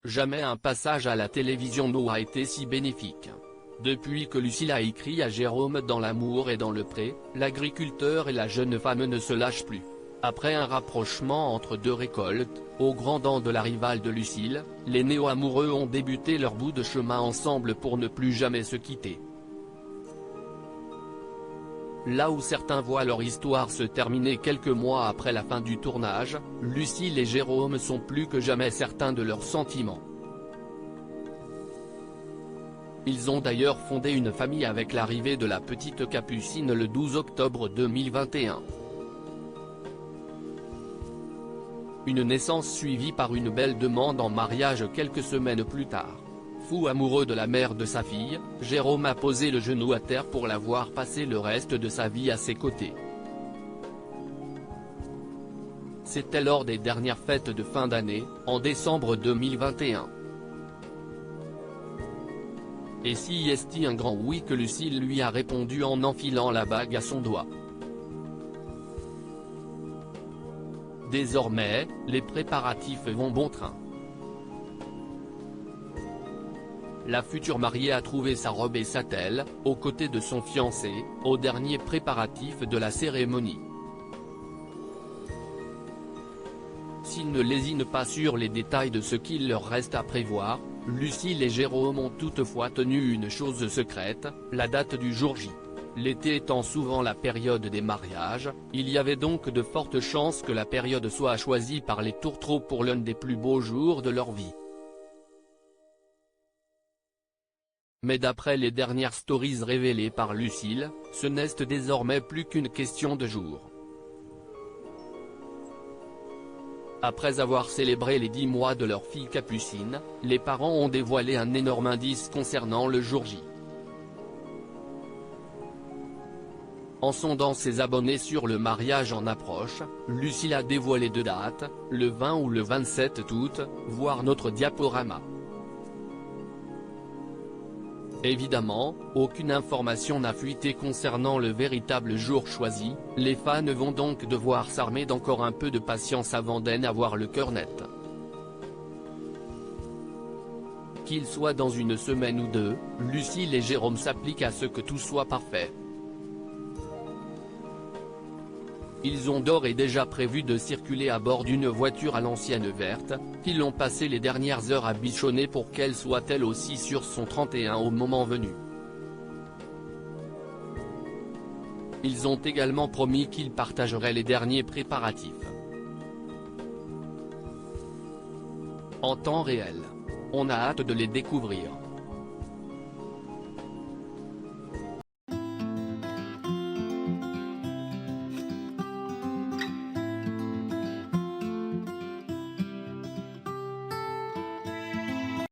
Jamais un passage à la télévision n'aura été si bénéfique. Depuis que Lucille a écrit à Jérôme dans L'amour et dans le pré, l'agriculteur et la jeune femme ne se lâchent plus. Après un rapprochement entre deux récoltes, au grand dam de la rivale de Lucille, les néo-amoureux ont débuté leur bout de chemin ensemble pour ne plus jamais se quitter. Là où certains voient leur histoire se terminer quelques mois après la fin du tournage, Lucille et Jérôme sont plus que jamais certains de leurs sentiments. Ils ont d'ailleurs fondé une famille avec l'arrivée de la petite Capucine le 12 octobre 2021. Une naissance suivie par une belle demande en mariage quelques semaines plus tard. Fou amoureux de la mère de sa fille, Jérôme a posé le genou à terre pour la voir passer le reste de sa vie à ses côtés. C'était lors des dernières fêtes de fin d'année, en décembre 2021. Et si est-il un grand oui que Lucille lui a répondu en enfilant la bague à son doigt. Désormais, les préparatifs vont bon train. La future mariée a trouvé sa robe et s'attelle, aux côtés de son fiancé, aux derniers préparatifs de la cérémonie. S'ils ne lésinent pas sur les détails de ce qu'il leur reste à prévoir, Lucille et Jérôme ont toutefois tenu une chose secrète, la date du jour J. L'été étant souvent la période des mariages, il y avait donc de fortes chances que la période soit choisie par les tourtereaux pour l'un des plus beaux jours de leur vie. Mais d'après les dernières stories révélées par Lucille, ce n'est désormais plus qu'une question de jours. Après avoir célébré les 10 mois de leur fille Capucine, les parents ont dévoilé un énorme indice concernant le jour J. En sondant ses abonnés sur le mariage en approche, Lucille a dévoilé 2 dates, le 20 ou le 27 août, voir notre diaporama. Évidemment, aucune information n'a fuité concernant le véritable jour choisi, les fans vont donc devoir s'armer d'encore un peu de patience avant d'en avoir le cœur net. Qu'il soit dans une semaine ou deux, Lucille et Jérôme s'appliquent à ce que tout soit parfait. Ils ont d'ores et déjà prévu de circuler à bord d'une voiture à l'ancienne verte, qu'ils ont passé les dernières heures à bichonner pour qu'elle soit elle aussi sur son 31 au moment venu. Ils ont également promis qu'ils partageraient les derniers préparatifs en temps réel. On a hâte de les découvrir.